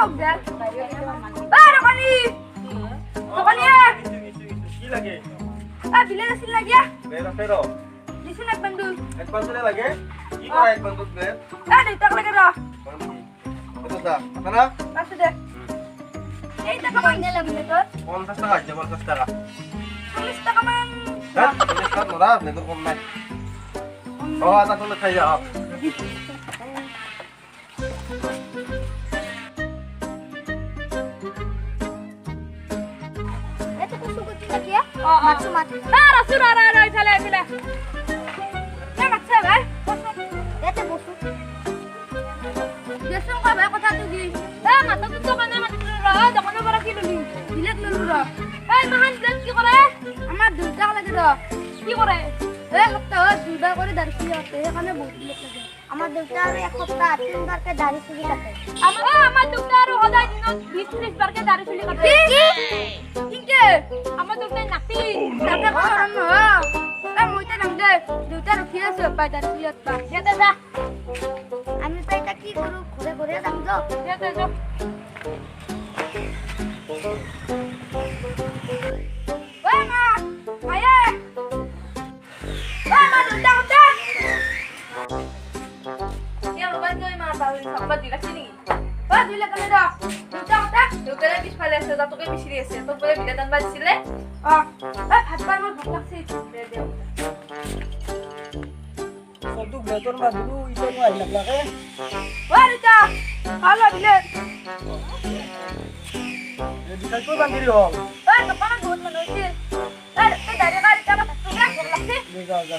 udah. Rokoni. Rokoni ya. কি লাগে Bilang sini lagi ya. Bera ফেরো Di sini ek bandul. এক বান্ডুলে লাগে কি করা এক বান্ডুল বের Ditak lagi dah. কত দা আপনারা Masuk deh. Ini tak kaman dia lagi betul. 50 টাকা আছে 50 টাকা Tulis tak kaman. হ্যাঁ 50 টাকা না আপনি তো কম নাই ও আটা তুমি খাই যাও Itu kusuk lagi ya. Maksud mat. Rasul ara chale chale. Ya maksud eh. Itu busuk. Biasa kok ba কথা তুই মাথা তো দোকানে মাত্র দোকানে বড় কি ললি দিলে ললু র এই মহান ব্লাড কি করে আমার দুটা লাগে র কি করে এই সপ্তাহ দুটা করে দাঁড়ি আছে এখানে বহুত লোক লাগে আমার দুটা আর এক সপ্তাহ 3 বারকে দাঁড়ি চুলি কাটে আমার দুটা আর হদাই দিন 20-30 বারকে দাঁড়ি চুলি কাটে কি কি আমার দুটা নাতি তাতে করন না মইতে নাম দে দুটা রখি আছে পাই দাঁড়ি চুলি পা যেতে যা আমি তো এটা কি করব ঘুরে ঘুরে যাম তো যেতে যা ওই মা আয়ে ওই মা দুটা উঠা কি আর বাদ গই মা বাবা সব দিলা কি নি বা দিলা কেন দা দুটা উঠা দুটা বিশ ফালে আছে যা তোকে মিশরি আছে তো বলে বিলেদান বাজছিলে ভাত বার মোর ভাত লাগছে দে দে সবটো বেতন বাদলু ইটো নো আইলা লাগে ওই রিতা ভালো দিলে ডিসাইড কই বান্দিরি হল ওই কপাল বহুত মন হইছে এই দাঁড়ে গাড়ি চালা তোকে ভালো লাগছে যা যা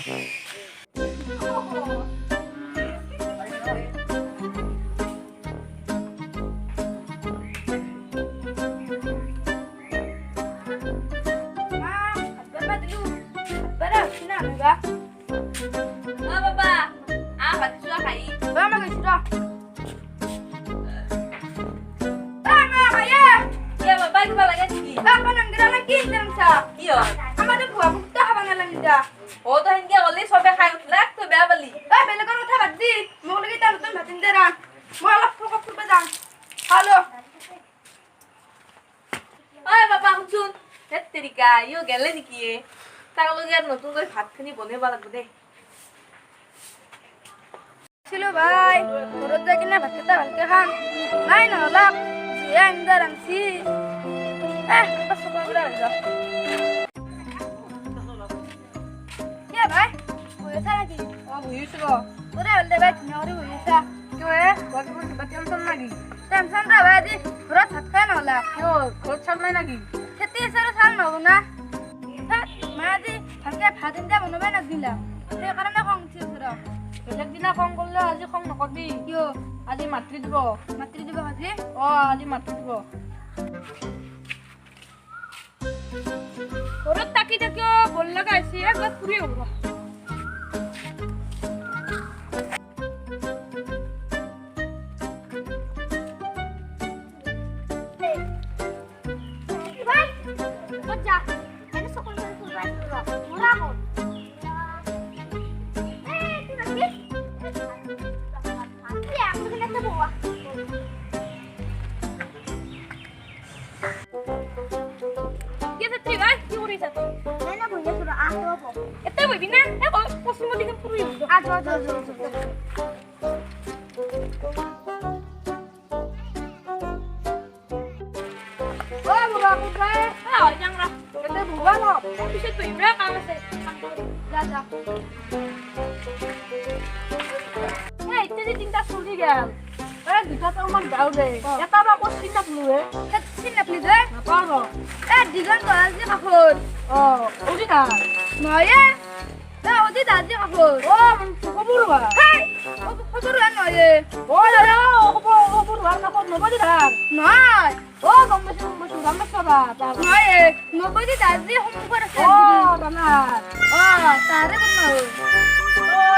গেলে নেকি তার লগে আর নতুন করে ভাত খানি বনাইবা লাগবে দে ছিল ভাই ঘরত যাই কিনা ভাত কেইটা ভালকে খাম নাই নহলা জিয়া আঞ্জা ৰান্ধছি ভাই হৈ আছা নেকি বুঝিছো তোৰে হ'ল দে ভাই ধুনীয়া কৰি হৈ আছা কিয় কিবা টেনশন নাকি টেনচন ৰা ভাই আজি ঘৰত ভাত খাই নহলা কিয় ঘৰত চাল নাই নাকি খেতি আছে আৰু চাল নহব না মা আজি ভালকে ভাত আঞ্জা বনাবই নাজিলা সেইকাৰণে খং উঠি আছে ৰ বেলেগ দিনা খং করলে আজি খং নকরবি কিয় আজি মাতৃ দিব মাতৃ দিব আজি আজি মাতৃ দিব ঘৰত তাকি থাকিও বল লগা আছে একবাৰ ফুৰি হ'ব Ete boy bina, pasti mau dikan puru yuk. Aduh. Oh, murah aku kaya. Yang rah. Ete buah lo. Bisa tuh ibra kamu sih. Dadah. Itu di tingkat suri kan. Kita tuh emang jauh deh. Ya tahu aku sinap dulu ya. Sinap nih deh. Apa lo? Digan kok aja kakun. Udah kan? Nah ya. Udah aja kakun. Keburu kan? Hai. Keburuan no ya. Ya, keburu kan aku mau balik kan. Nah. Kamu masih gamas apa? Nah ya. Nobody aja kamu harus. Benar. Tarik kan mau.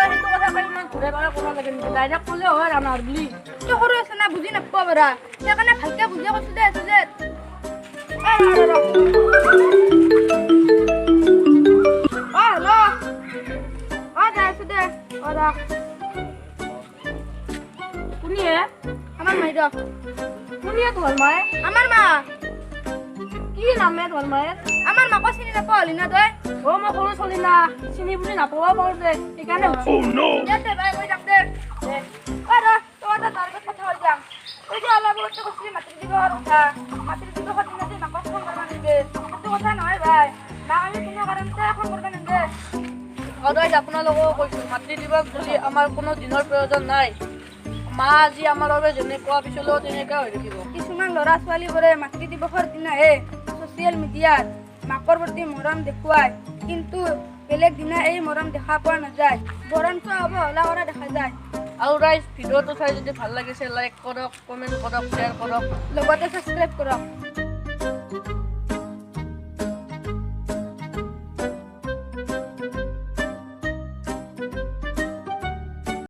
Itu kata kayak mana? Udah malah kurang lagi banyak kuliah orang harus beli. Itu harus sana buji apa bara? Ya karena halnya buji aku sudah. Halo. Ada sudah. Ada. Ini ya? আমার মাই দ শুনিয়ে তোর মায়ে আমার মা কি নামে তোর মায়ের আমার মা কো চিনি না পাওলি না তই ও মই সৰু চলি না চিনি বুলি নাপাব পাৰো যে সেইকাৰণে দে ভাই কই যাম দে আর তোর দা তার কথা হই যাম ওই যে আলা বলতে কইছিলি মাতৃ দিবস কথা মাতৃ দিবস দিন যে মাকো ফোন করবা নিবে তো কথা নহয় ভাই মা আমি কোনো কারণতে ফোন করবা নিবে সদায় আপোনালোকক কৈছোঁ মাতৃ দিৱস বুলি আমাৰ কোনো দিনৰ প্ৰয়োজন নাই মা আজি আমাৰ বাবে যেনেকুৱা পিছলৈও তেনেকুৱা হৈ থাকিব কিছুমান ল'ৰা ছোৱালীবোৰে মাতৃ দিৱসৰ দিনাহে ছ'চিয়েল মিডিয়াত মাকৰ প্ৰতি মৰম দেখুৱায় কিন্তু বেলেগ দিনা এই মৰম দেখা পোৱা নাযায় বৰঞ্চ অৱহেলা কৰা দেখা যায় আৰু ৰাইজ ভিডিঅ'টো চাই যদি ভাল লাগিছে লাইক কৰক কমেণ্ট কৰক শ্বেয়াৰ কৰক লগতে ছাবস্ক্ৰাইব কৰক